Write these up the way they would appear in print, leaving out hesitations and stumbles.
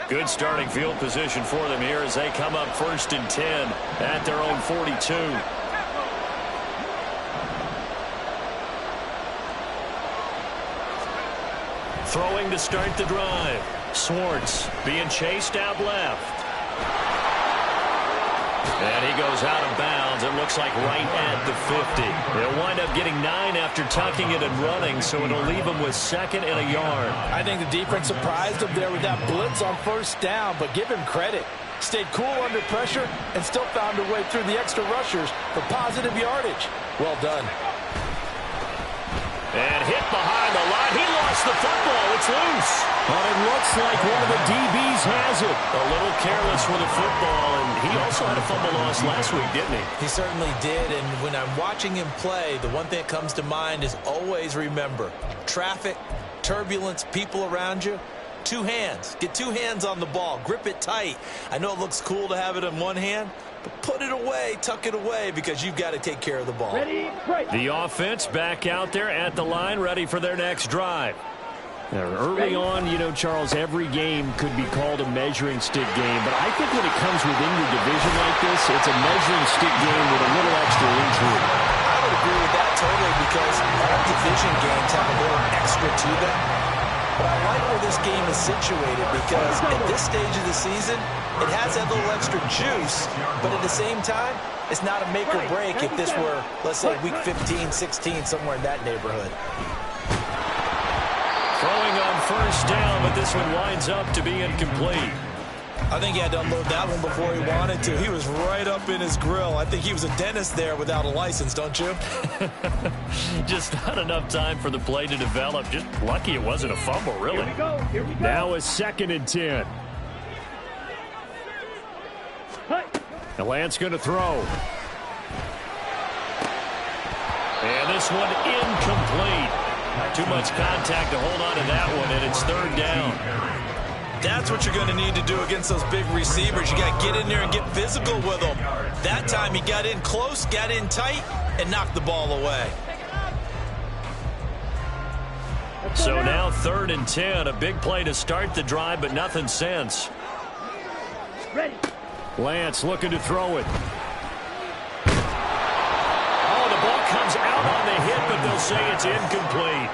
Good starting field position for them here as they come up 1st and 10 at their own 42. Throwing to start the drive. Swartz being chased out left. And he goes out of bounds. It looks like right at the 50. They'll wind up getting 9 after tucking it and running, so it'll leave them with 2nd and a yard. I think the defense surprised him there with that blitz on 1st down, but give him credit. Stayed cool under pressure and still found a way through the extra rushers for positive yardage. Well done. And hit behind the line. He lost the football. It's loose. But it looks like one of the DBs has it. A little careless with the football, and he also had a fumble loss last week, didn't he? He certainly did, and when I'm watching him play, the one thing that comes to mind is always remember, traffic, turbulence, people around you, 2 hands. Get 2 hands on the ball. Grip it tight. I know it looks cool to have it in one hand, but put it away, tuck it away, because you've got to take care of the ball. Ready, break. The offense back out there at the line, ready for their next drive. Now, early on, you know, Charles, every game could be called a measuring stick game, but I think when it comes within your division like this, it's a measuring stick game with a little extra intrigue. I would agree with that totally, because all division games have a little extra to them. But I like where this game is situated, because at this stage of the season, it has that little extra juice, but at the same time, it's not a make or break if this were, let's say, week 15, 16, somewhere in that neighborhood. Throwing on 1st down, but this one winds up to be incomplete. I think he had to unload that one before he wanted to. He was right up in his grill. I think he was a dentist there without a license, don't you? Just not enough time for the play to develop. Just lucky it wasn't a fumble, really. Here we go. Now it's 2nd and 10. And Lance going to throw. And this one incomplete. Too much contact to hold on to that one, and it's 3rd down. That's what you're going to need to do against those big receivers. You got to get in there and get physical with them. That time he got in close, got in tight, and knocked the ball away. So now 3rd and 10, a big play to start the drive, but nothing since. Ready. Lance looking to throw it. Oh, the ball comes out on the hit, but they'll say it's incomplete.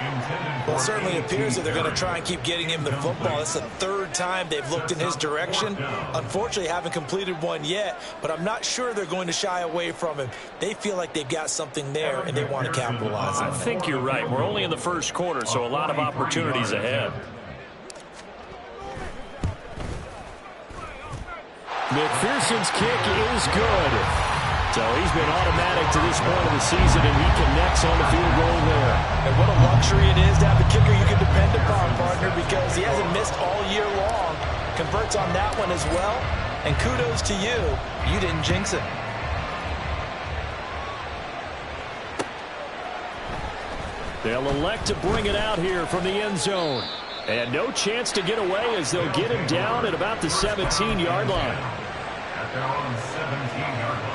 Well, it certainly appears that they're going to try and keep getting him the football. It's the 3rd time they've looked in his direction. Unfortunately, haven't completed one yet, but I'm not sure they're going to shy away from him. They feel like they've got something there, and they want to capitalize on it. I think you're right. We're only in the 1st quarter, so a lot of opportunities ahead. McPherson's kick is good. So he's been automatic to this point of the season, and he connects on the field goal there. And what a luxury it is to have a kicker you can depend upon, partner, because he hasn't missed all year long. Converts on that one as well. And kudos to you. You didn't jinx it. They'll elect to bring it out here from the end zone. And no chance to get away as they'll get him down at about the 17-yard line. At their own 17-yard line.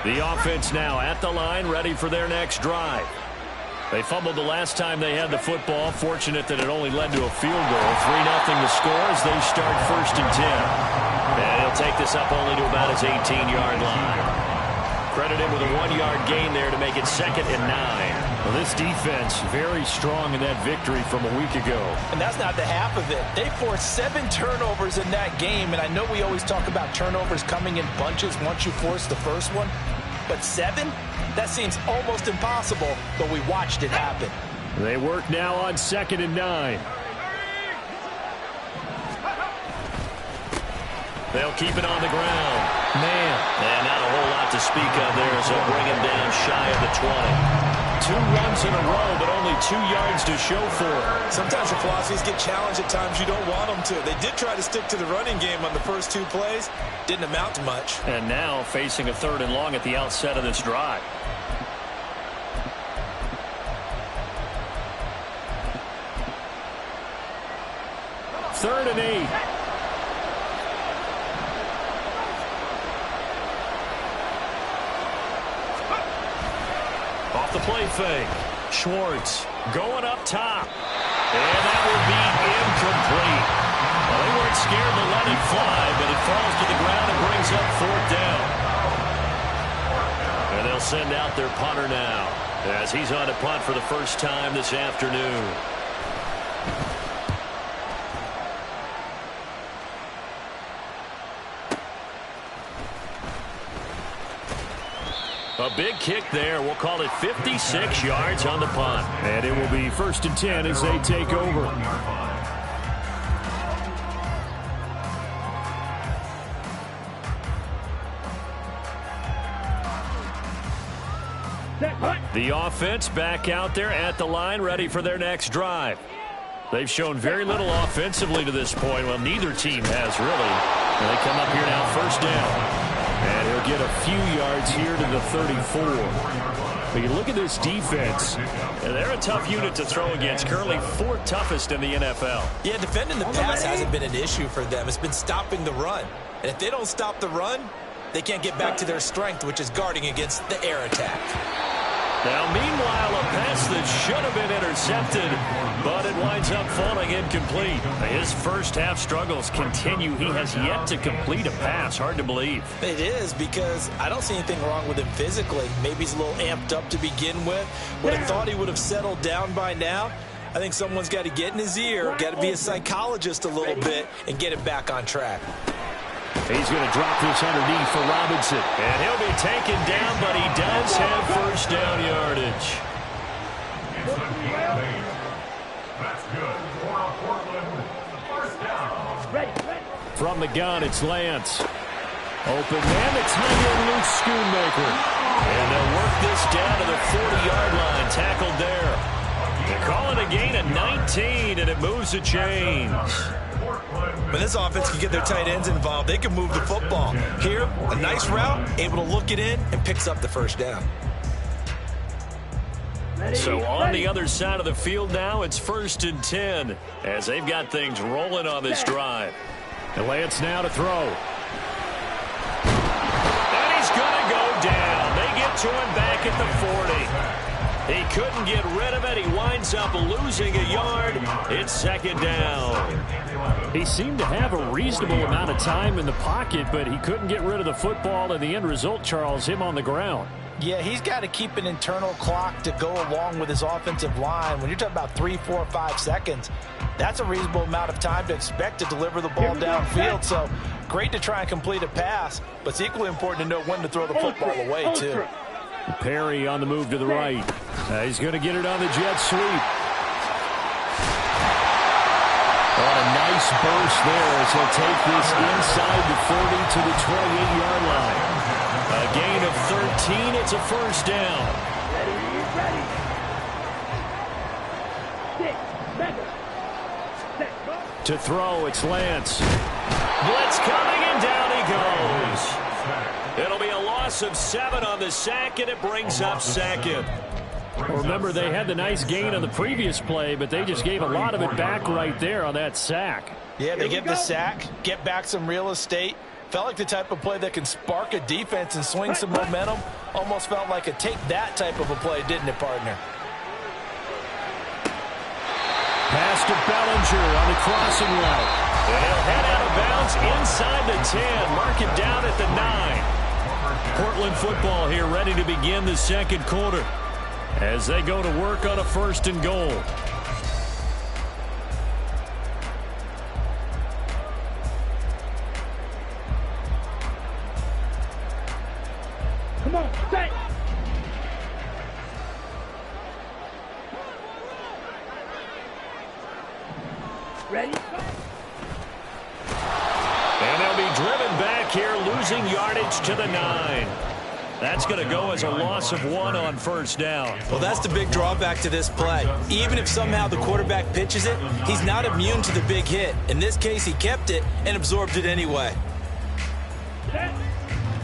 The offense now at the line, ready for their next drive. They fumbled the last time they had the football. Fortunate that it only led to a field goal. 3-0 the score as they start 1st and 10. And he'll take this up only to about his 18-yard line. Credited with a 1-yard gain there to make it 2nd and 9. Well, this defense very strong in that victory from a week ago. And that's not the half of it. They forced 7 turnovers in that game, and I know we always talk about turnovers coming in bunches once you force the first one. But 7? That seems almost impossible, but we watched it happen. They work now on 2nd and 9. They'll keep it on the ground. Man. And not a whole lot to speak of there, so bring him down shy of the 20. 2 runs in a row, but only 2 yards to show for it. Sometimes your philosophies get challenged at times you don't want them to. They did try to stick to the running game on the first 2 plays. Didn't amount to much. And now facing a 3rd and long at the outset of this drive. 3rd and 8. Off the play fake. Schwartz going up top. And that will be incomplete. Well, they weren't scared to let it fly, but it falls to the ground and brings up 4th down. And they'll send out their punter now, as he's on to punt for the first time this afternoon. A big kick there. We'll call it 56 yards on the punt. And it will be 1st and 10 as they take over. The offense back out there at the line, ready for their next drive. They've shown very little offensively to this point. Well, neither team has really. And they come up here now, 1st down. And he'll get a few yards here to the 34. But you look at this defense, they're a tough unit to throw against. Currently 4th toughest in the NFL. Yeah, defending the pass hasn't been an issue for them. It's been stopping the run. And if they don't stop the run, they can't get back to their strength, which is guarding against the air attack. Now, meanwhile, a pass that should have been intercepted, but it winds up falling incomplete. His first half struggles continue. He has yet to complete a pass. Hard to believe. It is, because I don't see anything wrong with him physically. Maybe he's a little amped up to begin with. Would have thought he would have settled down by now. I think someone's got to get in his ear, got to be a psychologist a little bit, and get him back on track. He's going to drop this underneath for Robinson. And he'll be taken down, but he does have 1st down yardage. That's good. For Portland, 1st down. From the gun, it's Lance. Open man, it's Hunter Luke Schoonmaker. And they'll work this down to the 40-yard line. Tackled there. They're calling a gain of 19, and it moves the chains. When this offense can get their tight ends involved, they can move the football. Here, a nice route, able to look it in, and picks up the 1st down. So on the other side of the field now, it's 1st and 10, as they've got things rolling on this drive. And Lance now to throw. And he's going to go down. They get to him back at the 40. He couldn't get rid of it. He winds up losing a yard. It's 2nd down. He seemed to have a reasonable amount of time in the pocket, but he couldn't get rid of the football, and the end result, Charles, him on the ground. Yeah, he's got to keep an internal clock to go along with his offensive line. When you're talking about 3, 4, 5 seconds, that's a reasonable amount of time to expect to deliver the ball downfield. So great to try and complete a pass, but it's equally important to know when to throw the football away, too. Perry on the move to the right. He's going to get it on the jet sweep. What a nice burst there as he'll take this inside the 30 to the 28-yard line. A gain of 13. It's a 1st down. To throw, it's Lance. Blitz coming, and down he goes. It'll be a loss of 7 on the sack, and it brings up 2nd. Remember, they had the nice gain on the previous play, but they just gave a lot of it back right there on that sack. Yeah, they get the sack, get back some real estate. Felt like the type of play that can spark a defense and swing some momentum. Almost felt like a take that type of a play, didn't it, partner? Pass to Bellinger on the crossing route. And he'll head out of bounds inside the 10. Mark him down at the 9. Portland football here, ready to begin the 2nd quarter as they go to work on a 1st and goal. Come on, set. Ready? And they'll be driven back here, losing yardage to the 9. That's going to go as a loss of 1 on 1st down. Well, that's the big drawback to this play. Even if somehow the quarterback pitches it, he's not immune to the big hit. In this case, he kept it and absorbed it anyway.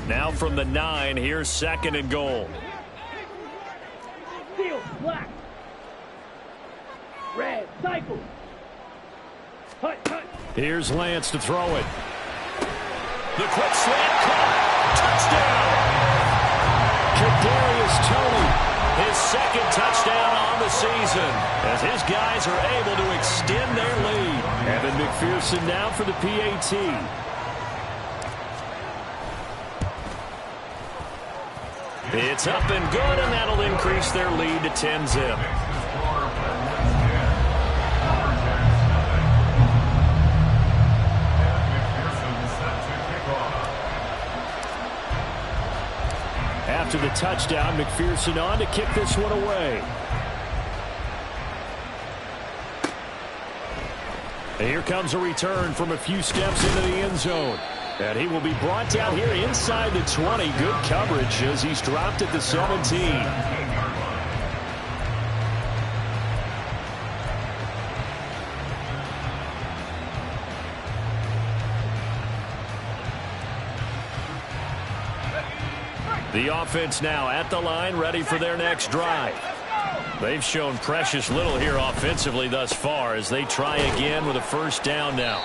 Now from the 9, here's 2nd and goal. Steel, black. Red, cycle. Here's Lance to throw it. The quick slant caught. Touchdown. Kadarius Toney, his second touchdown on the season, as his guys are able to extend their lead. Evan McPherson now for the PAT. It's up and good, and that'll increase their lead to 10-zip. After the touchdown, McPherson on to kick this one away. And here comes a return from a few steps into the end zone. And he will be brought down here inside the 20. Good coverage as he's dropped at the 17. The offense now at the line, ready for their next drive. They've shown precious little here offensively thus far as they try again with a first down now.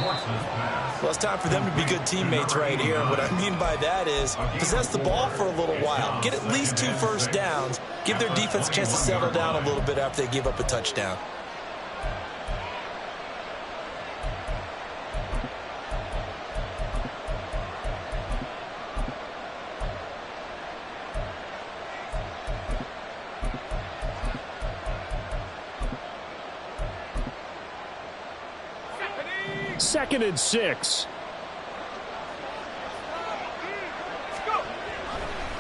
Well, it's time for them to be good teammates right here. And what I mean by that is possess the ball for a little while. Get at least 2 first downs. Give their defense a chance to settle down a little bit after they give up a touchdown. Second and 6.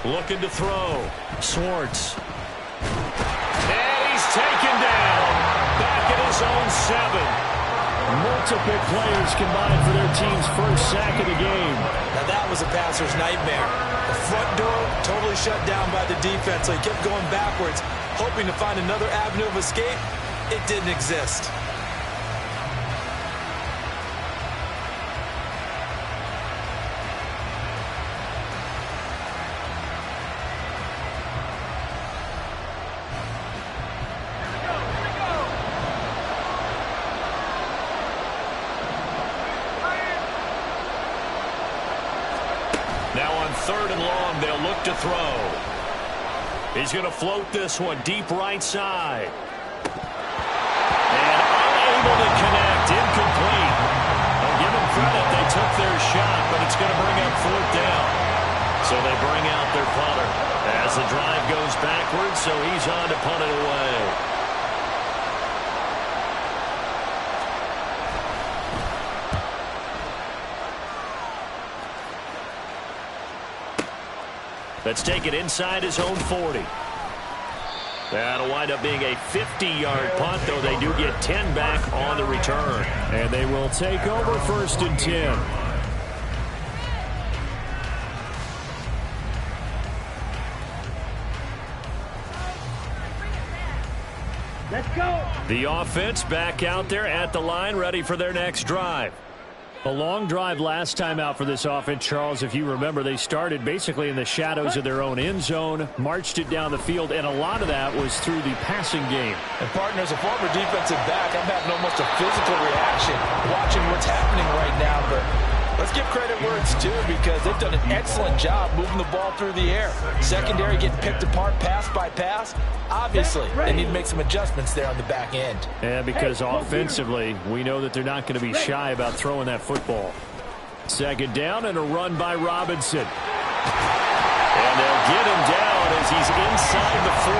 Looking to throw. Swartz. And he's taken down. Back at his own 7. Multiple players combined for their team's first sack of the game. Now that was a passer's nightmare. The front door totally shut down by the defense, so he kept going backwards, hoping to find another avenue of escape. It didn't exist. Now on 3rd and long, they'll look to throw. He's going to float this one deep right side. And unable to connect, incomplete. I'll give them credit, they took their shot, but it's going to bring up 4th down. So they bring out their punter as the drive goes backwards, so he's on to punt it away. Let's take it inside his own 40. That'll wind up being a 50-yard punt, though they do get 10 back on the return. And they will take over 1st and 10. Let's go. The offense back out there at the line, ready for their next drive. A long drive last time out for this offense, Charles. If you remember, they started basically in the shadows of their own end zone, marched it down the field, and a lot of that was through the passing game. And, partner, as a former defensive back, I'm having almost a physical reaction watching what's happening right now. But let's give credit where it's due because they've done an excellent job moving the ball through the air. Secondary getting picked apart pass by pass. Obviously, they need to make some adjustments there on the back end. Yeah, because offensively, we know that they're not going to be shy about throwing that football. 2nd down and a run by Robinson. And they'll get him down as he's inside the 40.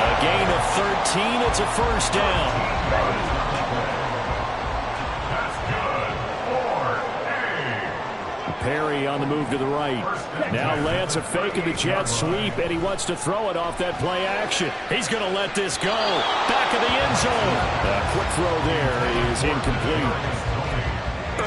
A gain of 13. It's a first down. Perry on the move to the right. Now Lance a fake of the jet sweep, and he wants to throw it off that play action. He's going to let this go. Back of the end zone. A quick throw there is incomplete.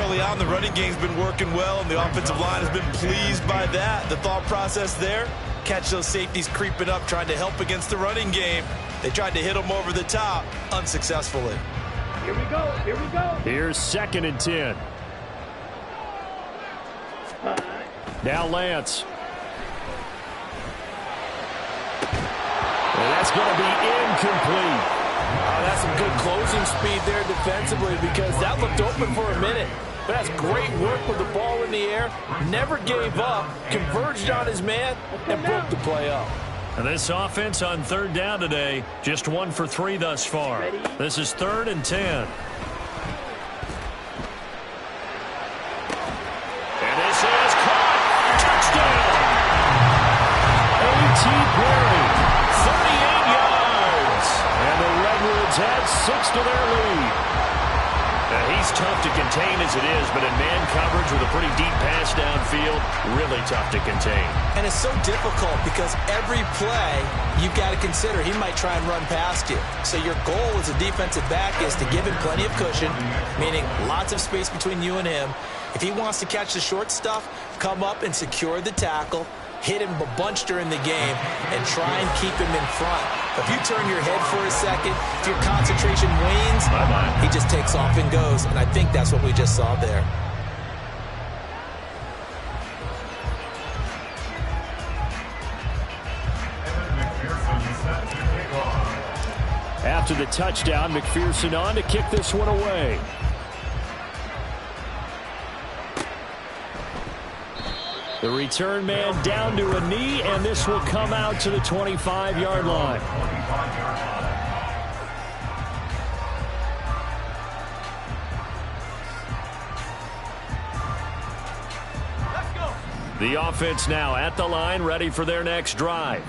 Early on, the running game's been working well, and the offensive line has been pleased by that. The thought process there, catch those safeties creeping up, trying to help against the running game. They tried to hit them over the top, unsuccessfully. Here we go. Here we go. Here's 2nd and 10. Now Lance. And that's going to be incomplete. That's some good closing speed there defensively because that looked open for a minute. But that's great work with the ball in the air. Never gave up, converged on his man, and broke the play up. And this offense on third down today, just 1 for 3 thus far. This is 3rd and 10. And this is caught. Touchdown! A.T. Perry, 38 yards. And the Redwoods add 6 to their lead. Now, he's tough to contain as it is, but in man coverage with a pretty deep pass downfield, really tough to contain. And it's so difficult because every play you've got to consider he might try and run past you. So your goal as a defensive back is to give him plenty of cushion, meaning lots of space between you and him. If he wants to catch the short stuff, come up and secure the tackle, hit him a bunch during the game, and try and keep him in front. If you turn your head for a second, if your concentration wanes, he just takes off and goes. And I think that's what we just saw there. After the touchdown, McPherson on to kick this one away. The return man down to a knee, and this will come out to the 25-yard line. The offense now at the line, ready for their next drive.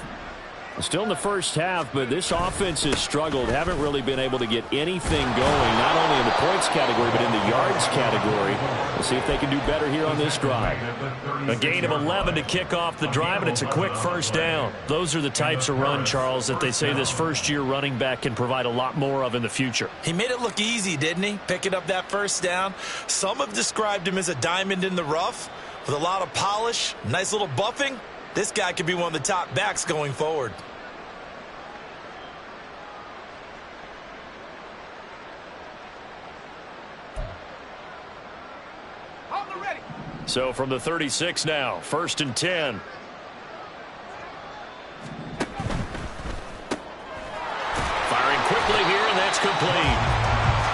Still in the first half, but this offense has struggled. Haven't really been able to get anything going, not only in the points category, but in the yards category. We'll see if they can do better here on this drive. A gain of 11 to kick off the drive, and it's a quick first down. Those are the types of run, Charles, that they say this first-year running back can provide a lot more of in the future. He made it look easy, didn't he? Picking up that first down. Some have described him as a diamond in the rough with a lot of polish, nice little buffing. This guy could be one of the top backs going forward. So from the 36 now, 1st and 10. Firing quickly here, and that's complete.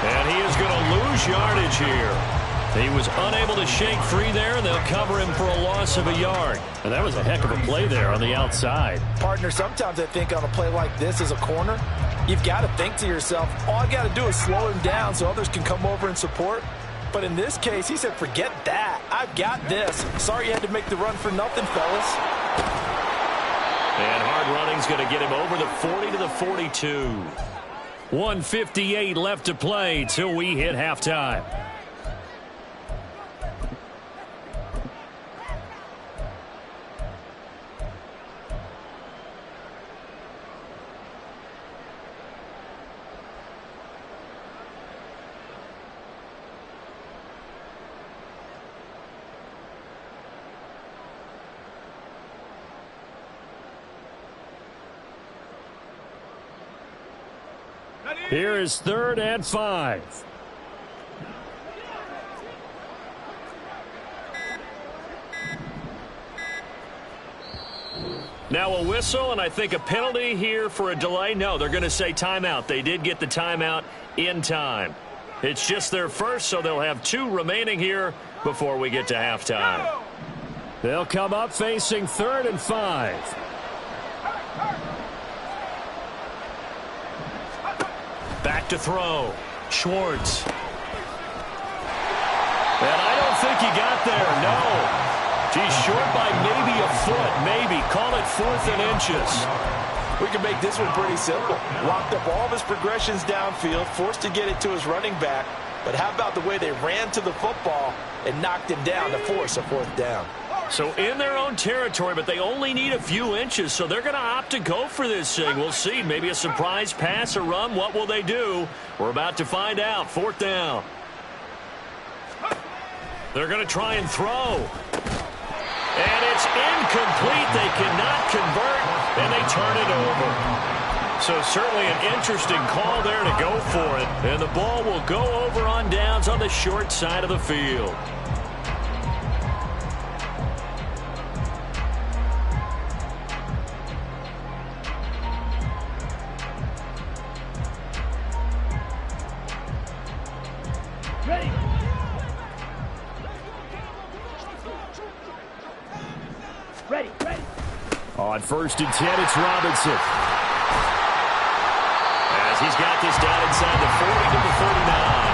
And he is going to lose yardage here. He was unable to shake free there, and they'll cover him for a loss of a yard. And that was a heck of a play there on the outside. Partner, sometimes I think on a play like this as a corner, you've got to think to yourself, all I got to do is slow him down so others can come over and support. But in this case, he said, forget that. I've got this. Sorry you had to make the run for nothing, fellas. And hard running's going to get him over the 40 to the 42. 1:58 left to play till we hit halftime. Here is 3rd and 5. Now a whistle, and I think a penalty here for a delay. No, they're going to say timeout. They did get the timeout in time. It's just their first, so they'll have 2 remaining here before we get to halftime. They'll come up facing 3rd and 5. Back to throw. Schwartz. And I don't think he got there. No. He's short by maybe a foot. Maybe. Call it 4th and inches. We can make this one pretty simple. Locked up all of his progressions downfield, forced to get it to his running back. But how about the way they ran to the football and knocked him down to force a 4th down? So in their own territory, but they only need a few inches, so they're going to opt to go for this thing. We'll see. Maybe a surprise pass or run. What will they do? We're about to find out. 4th down. They're going to try and throw. And it's incomplete. They cannot convert, and they turn it over. So certainly an interesting call there to go for it. And the ball will go over on downs on the short side of the field. Ready. Ready. Ready. On 1st and 10, it's Robinson. As he's got this down inside the 40 to the 39.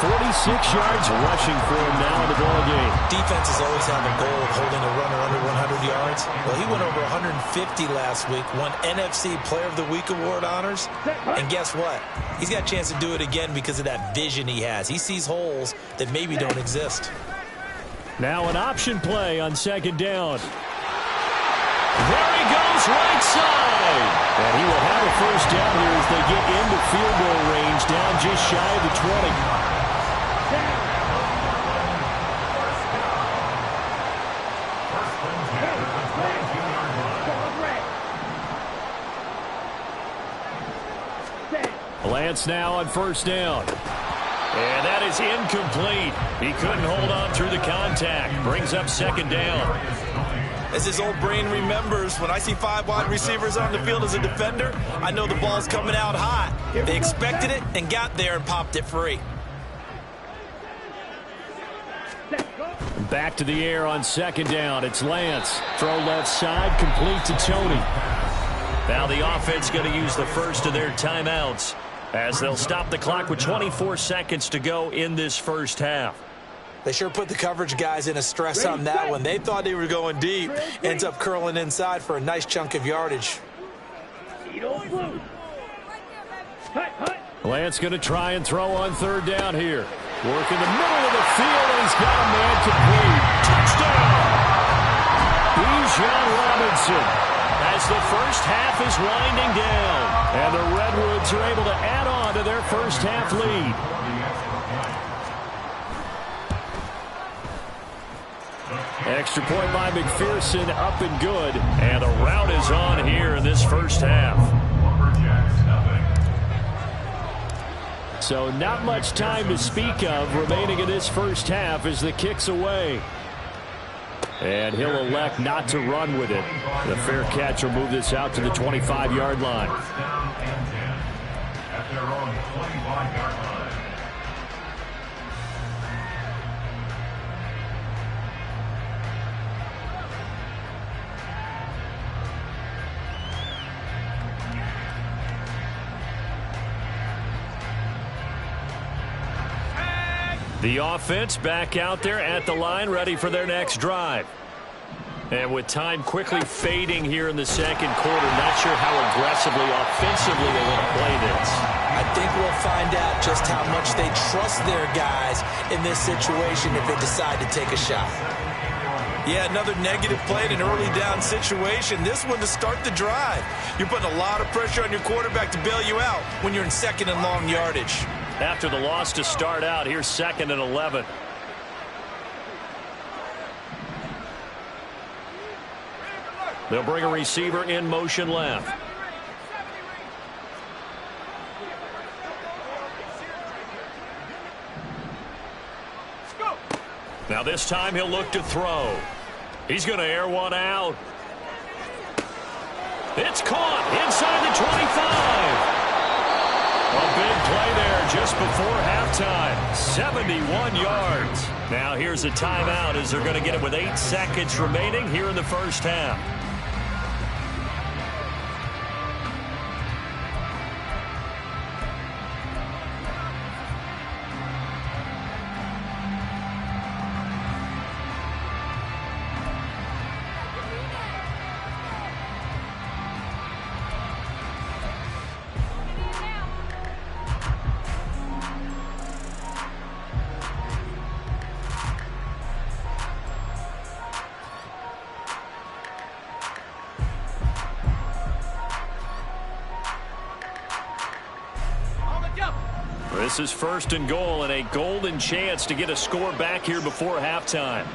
46 yards rushing for him now in the ball game. Defenses always have a goal of holding a runner under 100 yards. Well, he went over 150 last week, won NFC Player of the Week award honors. And guess what? He's got a chance to do it again because of that vision he has. He sees holes that maybe don't exist. Now an option play on 2nd down. There he goes, right side. And he will have a 1st down here as they get into field goal range, down just shy of the 20. Lance now on 1st down. And that is incomplete. He couldn't hold on through the contact. Brings up 2nd down. As his old brain remembers, when I see 5 wide receivers on the field as a defender, I know the ball's coming out hot. They expected it and got there and popped it free. Back to the air on 2nd down. It's Lance. Throw left side, complete to Tony. Now the offense going to use the first of their timeouts as they'll stop the clock with 24 seconds to go in this 1st half. They sure put the coverage guys in a stress on that one. They thought they were going deep. Ends up curling inside for a nice chunk of yardage. Lance going to try and throw on 3rd down here. Work in the middle of the field, and he's got a man complete. Touchdown! Bijan Robinson, as the 1st half is winding down. And the Redwoods are able to add on to their 1st half lead. Extra point by McPherson, up and good. And the route is on here in this 1st half. So not much time to speak of remaining in this 1st half as the kick's away. And he'll elect not to run with it. The fair catch will move this out to the 25-yard line. At their own 25-yard line. The offense back out there at the line, ready for their next drive. And with time quickly fading here in the 2nd quarter, not sure how aggressively, offensively they want to play this. I think we'll find out just how much they trust their guys in this situation if they decide to take a shot. Yeah, another negative play in an early down situation. This one to start the drive. You're putting a lot of pressure on your quarterback to bail you out when you're in 2nd and long yardage. After the loss to start out, here's 2nd and 11. They'll bring a receiver in motion left. Now this time he'll look to throw. He's going to air one out. It's caught inside the 25. A big play there just before halftime. 71 yards. Now here's a timeout as they're going to get it with 8 seconds remaining here in the 1st half. This is 1st and goal and a golden chance to get a score back here before halftime.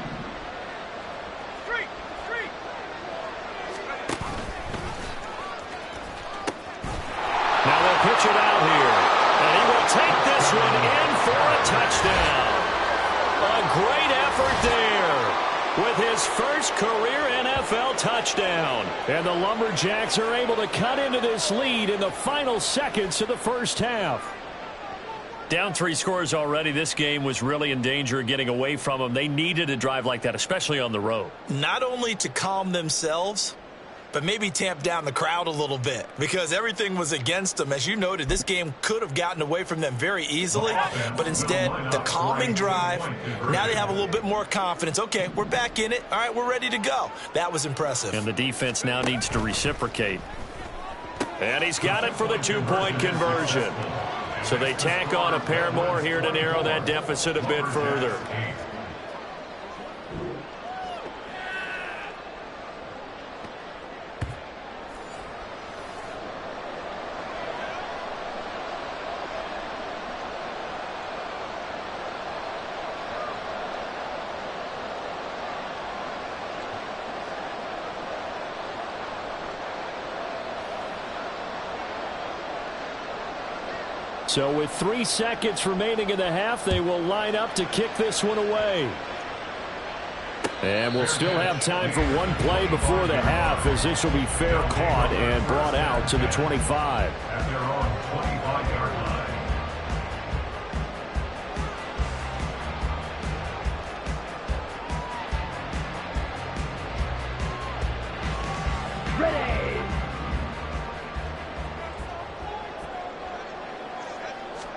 Now they'll pitch it out here. And he will take this one in for a touchdown. A great effort there with his first career NFL touchdown. And the Lumberjacks are able to cut into this lead in the final seconds of the 1st half. Down 3 scores already. This game was really in danger of getting away from them. They needed a drive like that, especially on the road. Not only to calm themselves, but maybe tamp down the crowd a little bit because everything was against them. As you noted, this game could have gotten away from them very easily, but instead, the calming drive, now they have a little bit more confidence. Okay, we're back in it. All right, we're ready to go. That was impressive. And the defense now needs to reciprocate. And he's got it for the 2-point conversion. So they tack on a pair more here to narrow that deficit a bit further. So with 3 seconds remaining in the half, they will line up to kick this one away. And we'll still have time for one play before the half, as this will be fair caught and brought out to the 25. At their own 25-yard line. Ready.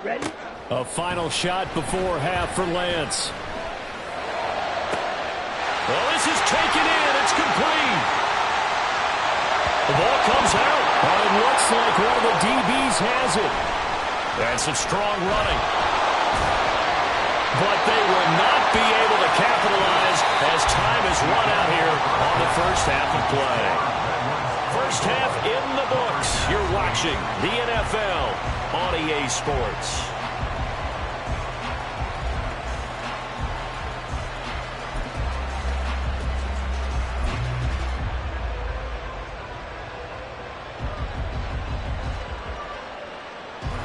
Ready. A final shot before half for Lance. Well, this is taken in. It's complete. The ball comes out. And it looks like one of the DBs has it. That's some strong running. But they will not be able to capitalize as time has run out here on the first half of play. First half in the books. You're watching the NFL on EA Sports.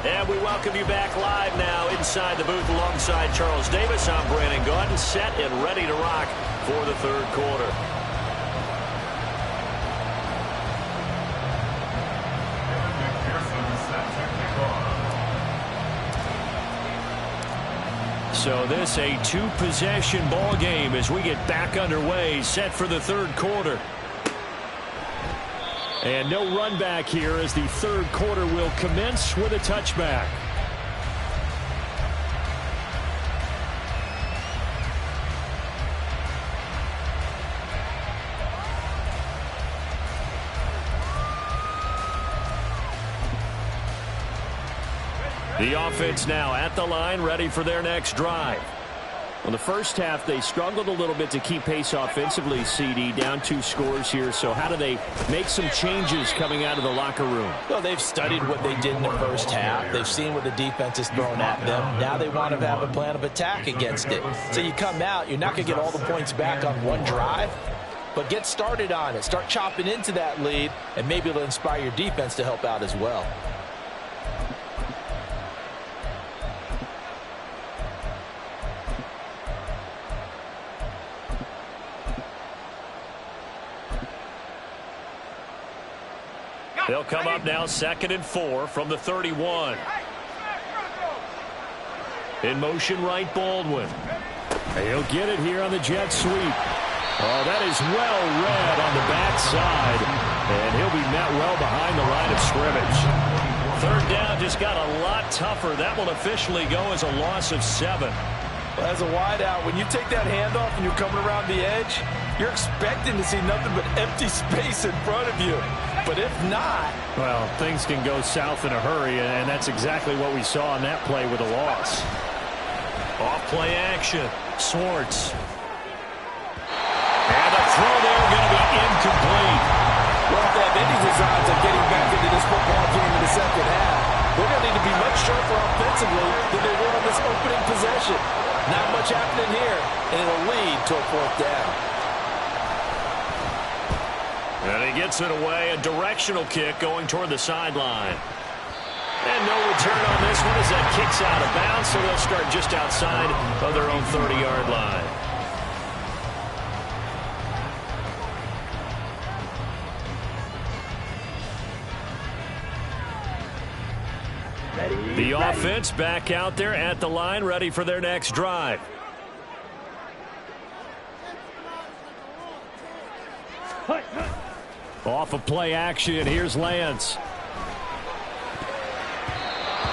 And we welcome you back live now inside the booth alongside Charles Davis. I'm Brandon Gaudin, set and ready to rock for the third quarter. So this a 2-possession ball game as we get back underway, set for the third quarter. And no run back here as the third quarter will commence with a touchback. The offense now at the line, ready for their next drive. Well, the first half, they struggled a little bit to keep pace offensively, CD, down 2 scores here. So how do they make some changes coming out of the locker room? Well, they've studied what they did in the first half. They've seen what the defense has thrown at them. Now they want to have a plan of attack against it. So you come out, you're not going to get all the points back on one drive, but get started on it. Start chopping into that lead, and maybe it'll inspire your defense to help out as well. They'll come up now 2nd and 4 from the 31. In motion right, Baldwin. He'll get it here on the jet sweep. Oh, that is well read on the backside. And he'll be met well behind the line of scrimmage. Third down just got a lot tougher. That will officially go as a loss of 7. Well, as a wideout, when you take that handoff and you're coming around the edge, you're expecting to see nothing but empty space in front of you. But if not... Well, things can go south in a hurry, and that's exactly what we saw on that play with a loss. Off-play action. Swartz. And the throw there going to be incomplete. Well, if they have any designs of getting back into this football game in the second half, they're going to need to be much sharper offensively than they were on this opening possession. Not much happening here, and it'll lead to a 4th down. And he gets it away, a directional kick going toward the sideline. And no return on this one as that kicks out of bounds, so they'll start just outside of their own 30-yard line. Ready. The offense back out there at the line, ready for their next drive. Off of play action, here's Lance.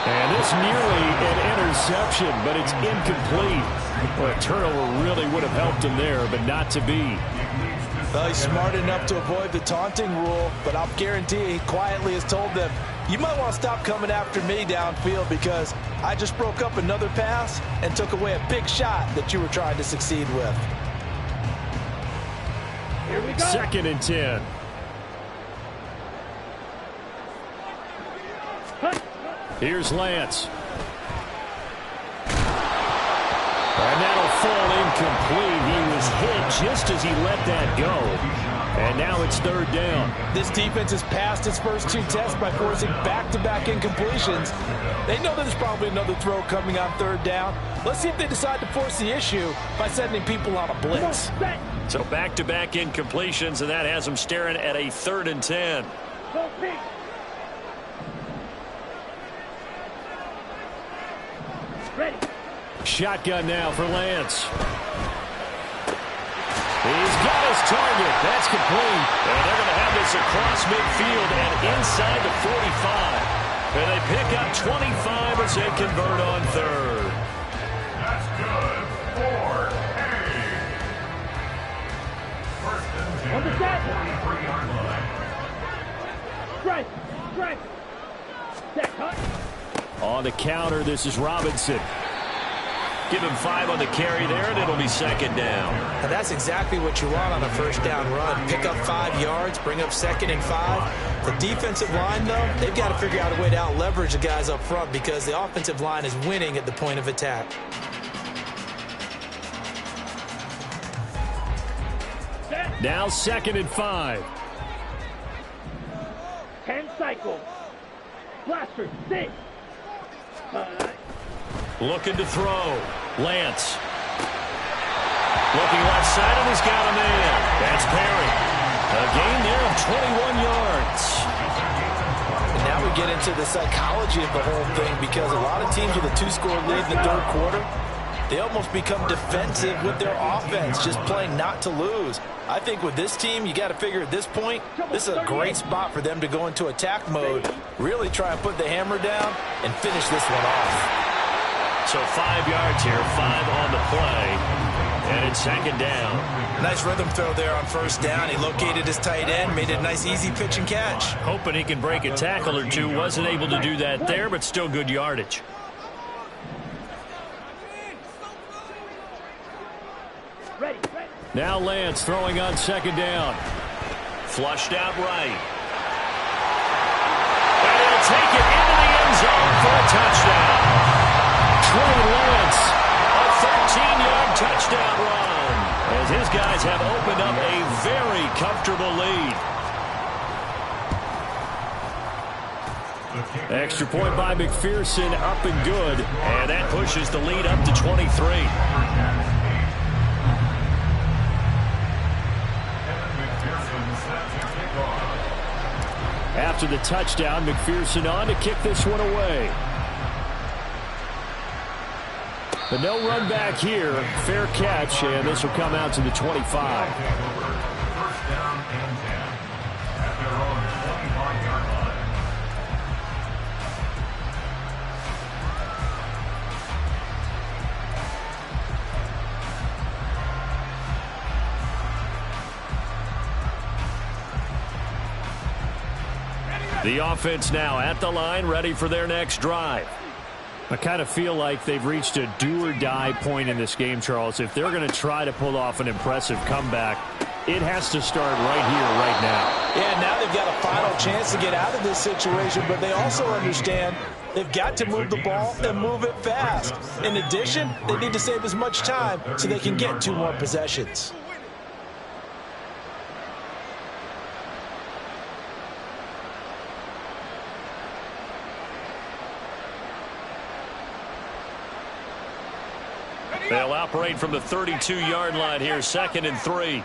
And this nearly an interception, but it's incomplete. Well, a turnover really would have helped him there, but not to be. Well, he's smart enough to avoid the taunting rule, but I'll guarantee he quietly has told them, you might want to stop coming after me downfield because I just broke up another pass and took away a big shot that you were trying to succeed with. Here we go. 2nd and 10. Here's Lance. And that'll fall incomplete. He was hit just as he let that go. And now it's 3rd down. This defense has passed its first 2 tests by forcing back-to-back incompletions. They know there's probably another throw coming on 3rd down. Let's see if they decide to force the issue by sending people on a blitz. So back-to-back incompletions, and that has them staring at a 3rd and 10. Go pink. Ready. Shotgun now for Lance. He's got his target. That's complete. And they're going to have this across midfield and inside the 45. And they pick up 25 as they convert on 3rd. That's good for On the set. 43-yard line. Strike. Strike. Set. Cut. On the counter, this is Robinson. Give him 5 on the carry there, and it'll be 2nd down. And that's exactly what you want on a 1st down run. Pick up 5 yards, bring up 2nd and 5. The defensive line, though, they've got to figure out a way to out-leverage the guys up front because the offensive line is winning at the point of attack. Now 2nd and 5. 10 cycles. Blaster. 6. Looking to throw. Lance. Looking left side, and he's got a man. That's Perry. A gain there of 21 yards. And now we get into the psychology of the whole thing because a lot of teams with a 2-score lead in the 3rd quarter, they almost become defensive with their offense, just playing not to lose. I think with this team, you got to figure at this point, this is a great spot for them to go into attack mode, really try and put the hammer down and finish this one off. So 5 yards here, 5 on the play, and it's 2nd down. Nice rhythm throw there on 1st down. He located his tight end, made it a nice easy pitch and catch. Hoping he can break a tackle or two. Wasn't able to do that there, but still good yardage. Ready. Ready. Now Lance throwing on 2nd down. Flushed out right. And he'll take it into the end zone for a touchdown. Trey Lance, a 13-yard touchdown run, as his guys have opened up a very comfortable lead. Extra point by McPherson, up and good, and that pushes the lead up to 23. After the touchdown, McPherson on to kick this one away. But no run back here. Fair catch, and this will come out to the 25. 1st down and 10 at their own 25-yard line. The offense now at the line, ready for their next drive. I kind of feel like they've reached a do-or-die point in this game, Charles. If they're going to try to pull off an impressive comeback, it has to start right here, right now. Yeah, now they've got a final chance to get out of this situation, but they also understand they've got to move the ball and move it fast. In addition, they need to save as much time so they can get 2 more possessions. They'll operate from the 32-yard line here, 2nd and 3.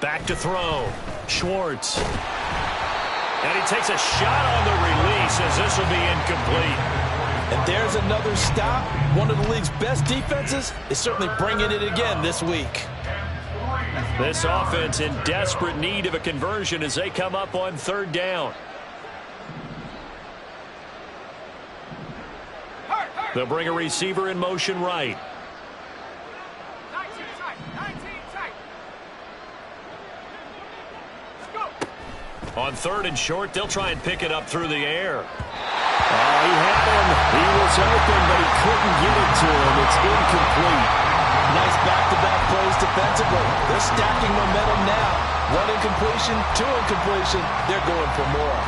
Back to throw. Schwartz. And he takes a shot on the release as this will be incomplete. And there's another stop. One of the league's best defenses is certainly bringing it again this week. This offense in desperate need of a conversion as they come up on 3rd down. They'll bring a receiver in motion right. On 3rd and short, they'll try and pick it up through the air. He had him. He was open, but he couldn't get it to him. It's incomplete. Nice back-to-back plays defensively. They're stacking momentum now. 1 incompletion, 2 incompletion. They're going for more.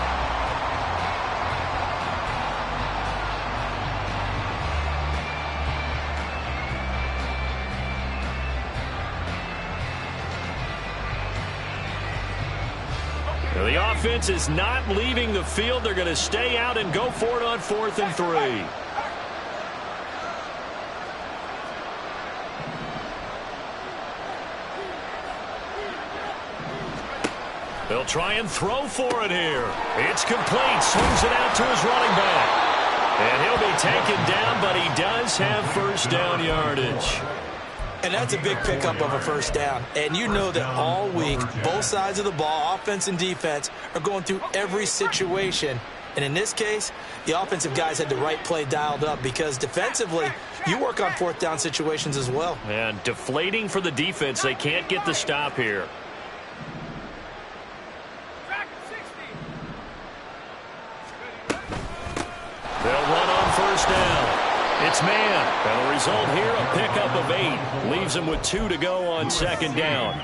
The offense is not leaving the field. They're going to stay out and go for it on 4th and 3. They'll try and throw for it here. It's complete. Swings it out to his running back. And he'll be taken down, but he does have 1st down yardage. And that's a big pickup of a 1st down. And you know that all week, both sides of the ball, offense and defense, are going through every situation. And in this case, the offensive guys had the right play dialed up because defensively, you work on 4th down situations as well. And deflating for the defense. They can't get the stop here. They'll run on 1st down. It's man. And the result here, a pickup of 8. Leaves him with 2 to go on 2nd down.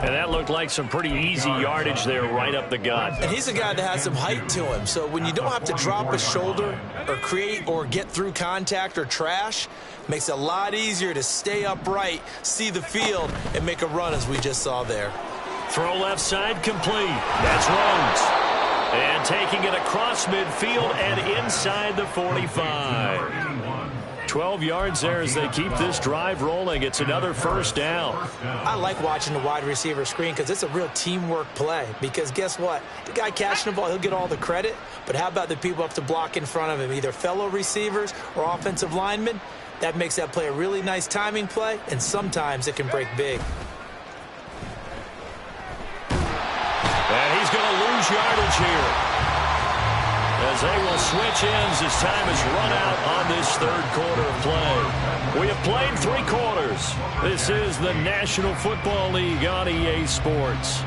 And that looked like some pretty easy yardage there right up the gut. And he's a guy that has some height to him. So when you don't have to drop a shoulder or create or get through contact or trash, makes it a lot easier to stay upright, see the field, and make a run as we just saw there. Throw left side complete. That's Rhodes. And taking it across midfield and inside the 45. 12 yards there as they keep this drive rolling. It's another 1st down. I like watching the wide receiver screen because it's a real teamwork play. Because guess what? The guy catching the ball, he'll get all the credit. But how about the people up to block in front of him, either fellow receivers or offensive linemen? That makes that play a really nice timing play, and sometimes it can break big. And he's going to lose yardage here, as they will switch ends as time is run out on this 3rd quarter of play. We have played 3 quarters. This is the National Football League on EA Sports.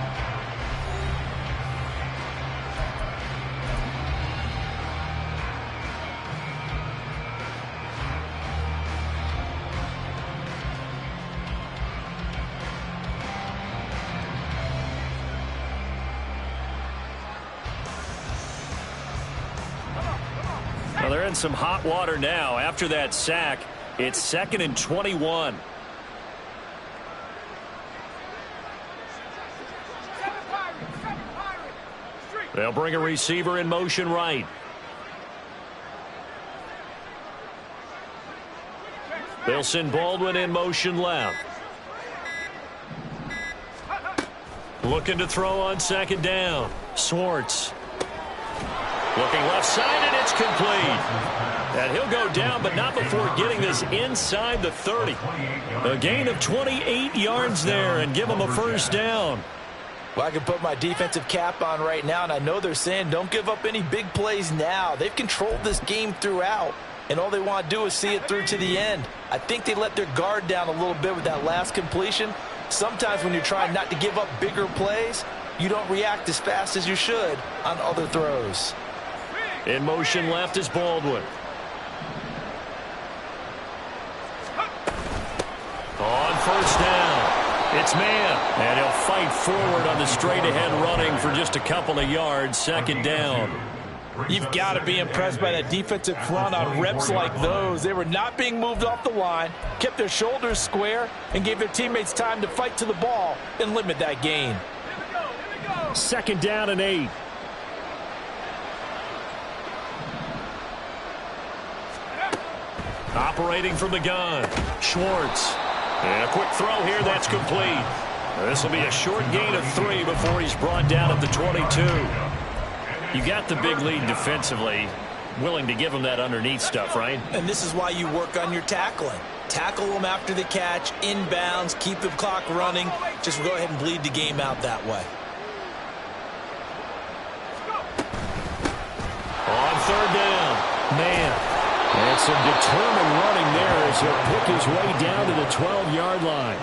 Well, they're in some hot water now. After that sack, it's 2nd and 21. They'll bring a receiver in motion right. They'll send Baldwin in motion left. Looking to throw on 2nd down. Swartz. Looking left side, and it's complete. And he'll go down, but not before getting this inside the 30. A gain of 28 yards there and give him a 1st down. Well, I can put my defensive cap on right now, and I know they're saying don't give up any big plays now. They've controlled this game throughout, and all they want to do is see it through to the end. I think they let their guard down a little bit with that last completion. Sometimes when you're trying not to give up bigger plays, you don't react as fast as you should on other throws. In motion left is Baldwin. On 1st down, it's man. And he'll fight forward on the straight-ahead running for just a couple of yards. 2nd down. You've got to be impressed by that defensive front on reps like those. They were not being moved off the line, kept their shoulders square, and gave their teammates time to fight to the ball and limit that gain. 2nd down and 8. Operating from the gun, Schwartz. And a quick throw here, that's complete. This will be a short gain of 3 before he's brought down at the 22. You got the big lead defensively, willing to give them that underneath stuff, right? And this is why you work on your tackling. Tackle them after the catch, inbounds, keep the clock running. Just go ahead and bleed the game out that way. On third down, man. And some determined running there as he'll pick his way down to the 12-yard line.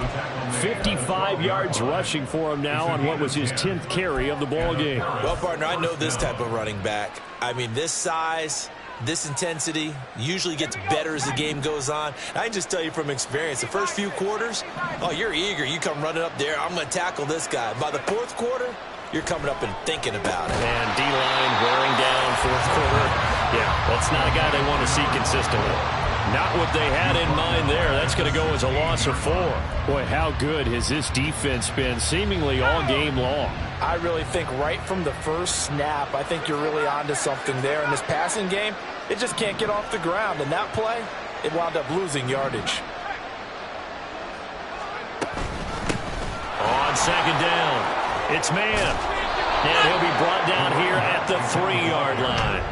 55 yards rushing for him now on what was his 10th carry of the ball game. Well, partner, I know this type of running back. I mean, this size, this intensity usually gets better as the game goes on. I can just tell you from experience, the first few quarters, oh, you're eager. You come running up there, I'm going to tackle this guy. By the fourth quarter, you're coming up and thinking about it. And D-line wearing down fourth quarter. Yeah, that's not a guy they want to see consistently. Not what they had in mind there. That's going to go as a loss of 4. Boy, how good has this defense been seemingly all game long. I really think right from the first snap, I think you're really onto something there. In this passing game, it just can't get off the ground. And that play, it wound up losing yardage. On second down, it's man. And he'll be brought down here at the 3-yard line.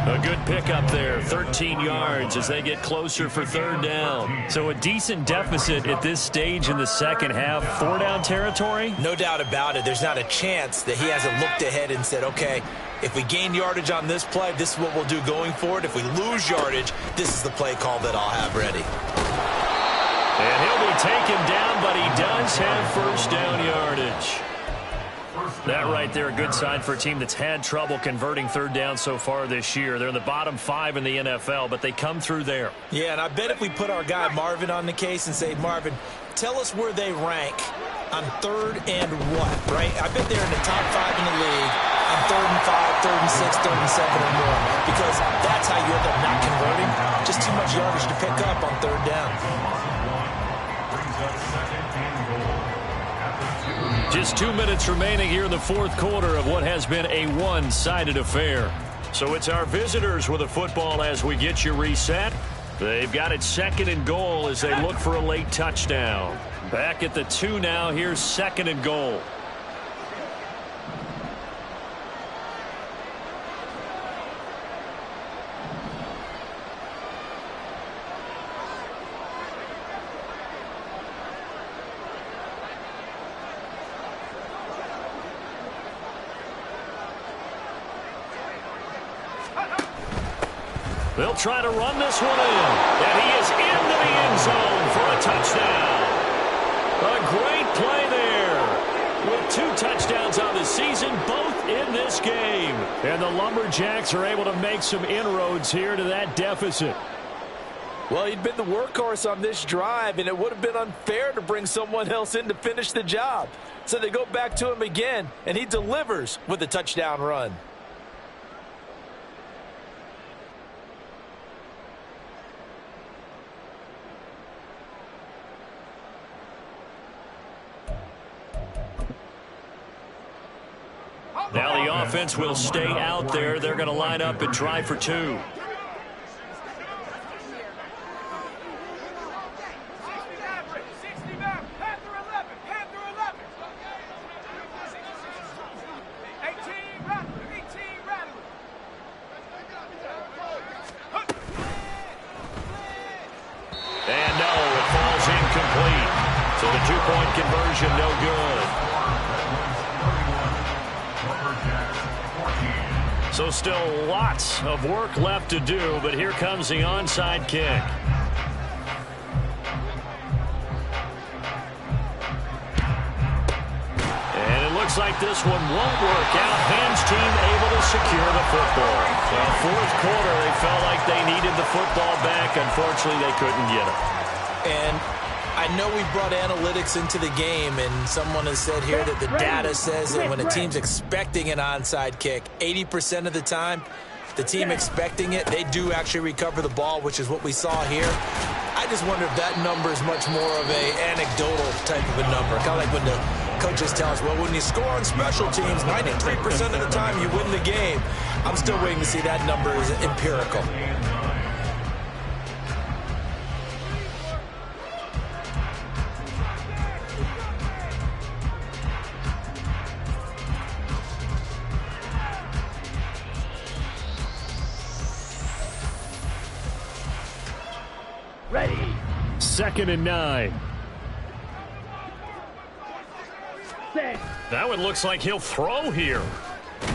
A good pickup there, 13 yards as they get closer for third down. So a decent deficit at this stage in the second half. 4-down territory? No doubt about it. There's not a chance that he hasn't looked ahead and said, okay, if we gain yardage on this play, this is what we'll do going forward. If we lose yardage, this is the play call that I'll have ready. And he'll be taken down, but he does have first down yardage. That right there, a good sign for a team that's had trouble converting third down so far this year. They're in the bottom 5 in the NFL, but they come through there. Yeah, and I bet if we put our guy Marvin on the case and say, Marvin, tell us where they rank on third and what, right? I bet they're in the top 5 in the league on third and 5, third and 6, third and 7 or more, because that's how you end up not converting. Just too much yardage to pick up on third down. Just 2 minutes remaining here in the fourth quarter of what has been a one-sided affair. So it's our visitors with a football as we get you reset. They've got it second and goal as they look for a late touchdown. Back at the 2 now. Here's second and goal. They'll try to run this one in. And he is into the end zone for a touchdown. A great play there. With 2 touchdowns on the season, both in this game. And the Lumberjacks are able to make some inroads here to that deficit. Well, he'd been the workhorse on this drive, and it would have been unfair to bring someone else in to finish the job. So they go back to him again, and he delivers with a touchdown run. Now the offense will stay out there. They're going to line up and try for 2. And no, it falls incomplete. So the 2-point conversion no good. So still lots of work left to do, but here comes the onside kick. And it looks like this one won't work out. Ham's team able to secure the football. Well, fourth quarter, they felt like they needed the football back. Unfortunately, they couldn't get it. And I know we brought analytics into the game, and someone has said here that the data says that when a team's expecting an onside kick, 80% of the time, the team expecting it, they do actually recover the ball, which is what we saw here. I just wonder if that number is much more of a anecdotal type of a number. Kind of like when the coaches tell us, well, when you score on special teams, 93% of the time you win the game. I'm still waiting to see that number is empirical. Ready. 2nd and 9. Set. That one looks like he'll throw here. Under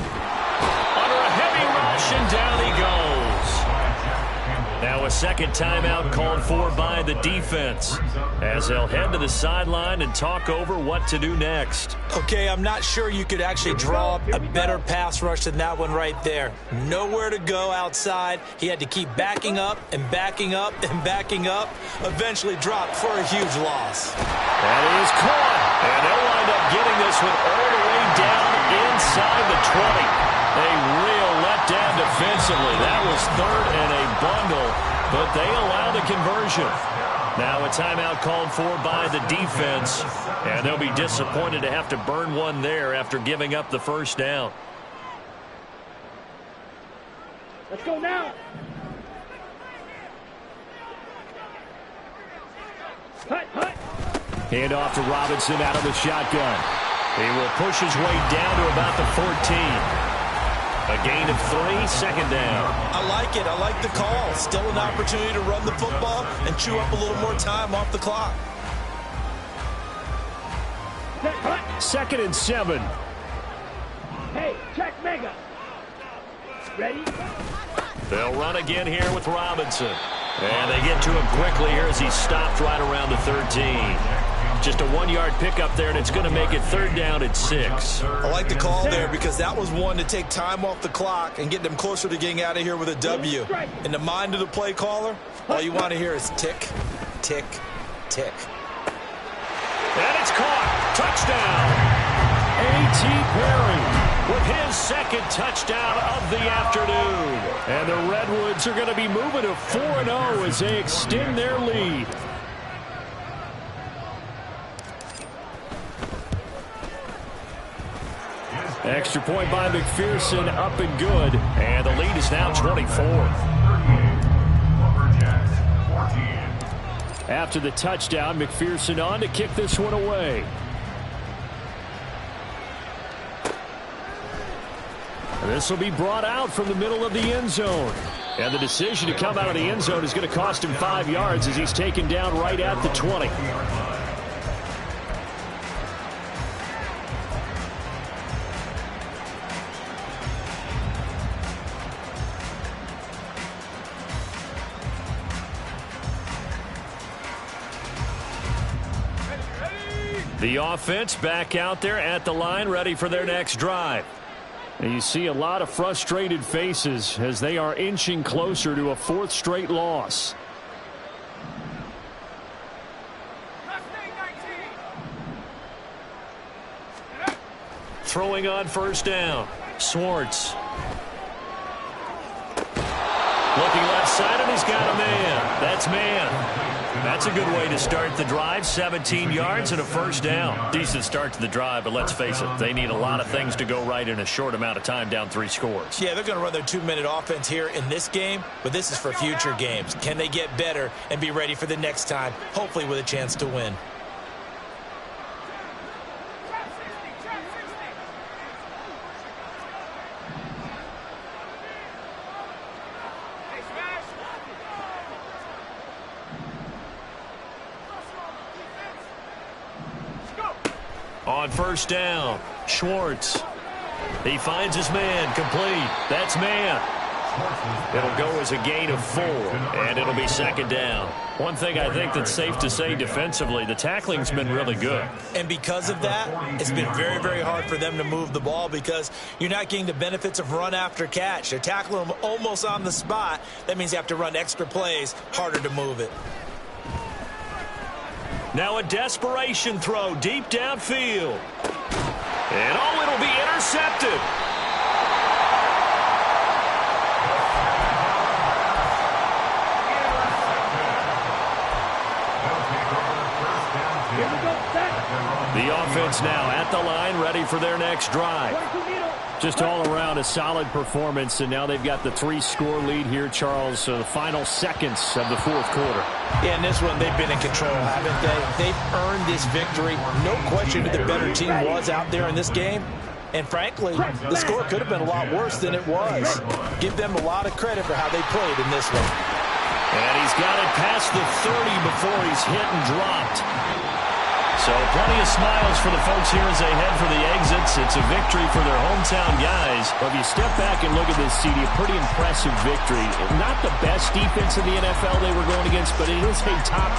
a heavy rush, and down he goes. Now a second timeout called for by the defense as they'll head to the sideline and talk over what to do next. Okay, I'm not sure you could actually draw a better pass rush than that one right there. Nowhere to go outside. He had to keep backing up and backing up and backing up. Eventually dropped for a huge loss. That is caught. And they'll wind up getting this one all the way down inside the 20. A real letdown defensively. That was 3rd and a bundle, but they allow the conversion. Now a timeout called for by the defense, and they'll be disappointed to have to burn one there after giving up the first down. Let's go now. Hut, hut. Hand off to Robinson out of the shotgun. He will push his way down to about the 14. A gain of 3, 2nd down. I like it. I like the call. Still an opportunity to run the football and chew up a little more time off the clock. Set, hut. 2nd and 7. Hey, check mega. Ready. They'll run again here with Robinson. And they get to him quickly here as he stopped right around the 13. Just a 1-yard pickup there, and it's going to make it 3rd down and 6. I like the call there because that was one to take time off the clock and get them closer to getting out of here with a W. In the mind of the play caller, all you want to hear is tick, tick, tick. And it's caught. Touchdown. A.T. Perry With his 2nd touchdown of the afternoon. And the Redwoods are going to be moving to 4-0 as they extend their lead. Extra point by McPherson, up and good. And the lead is now 24. After the touchdown, McPherson on to kick this one away. This will be brought out from the middle of the end zone. And the decision to come out of the end zone is going to cost him 5 yards as he's taken down right at the 20. The offense back out there at the line, ready for their next drive. And you see a lot of frustrated faces as they are inching closer to a 4th straight loss. Throwing on 1st down. Swartz. Looking left side, and he's got a man. That's man. That's a good way to start the drive. 17 yards and a 1st down. Decent start to the drive, but let's face it, they need a lot of things to go right in a short amount of time, down 3 scores. Yeah, they're going to run their 2-minute offense here in this game, but this is for future games. Can they get better and be ready for the next time, hopefully with a chance to win? On 1st down, Schwartz. He finds his man, complete. That's man. It'll go as a gain of 4, and it'll be 2nd down. One thing I think that's safe to say defensively, the tackling's been really good. And because of that, it's been very, very hard for them to move the ball because you're not getting the benefits of run after catch. They're tackling them almost on the spot. That means you have to run extra plays, harder to move it. Now a desperation throw deep downfield. And oh, it'll be intercepted. The offense now at the line, ready for their next drive. Just all around a solid performance, and now they've got the 3-score lead here, Charles. So the final seconds of the 4th quarter. Yeah, in this one, they've been in control, haven't they? They've earned this victory. No question who the better team was out there in this game. And frankly, the score could have been a lot worse than it was. Give them a lot of credit for how they played in this one. And he's got it past the 30 before he's hit and dropped. So plenty of smiles for the folks here as they head for the exits. It's a victory for their hometown guys. Well, if you step back and look at this, CD, a pretty impressive victory. Not the best defense in the NFL they were going against, but it is a top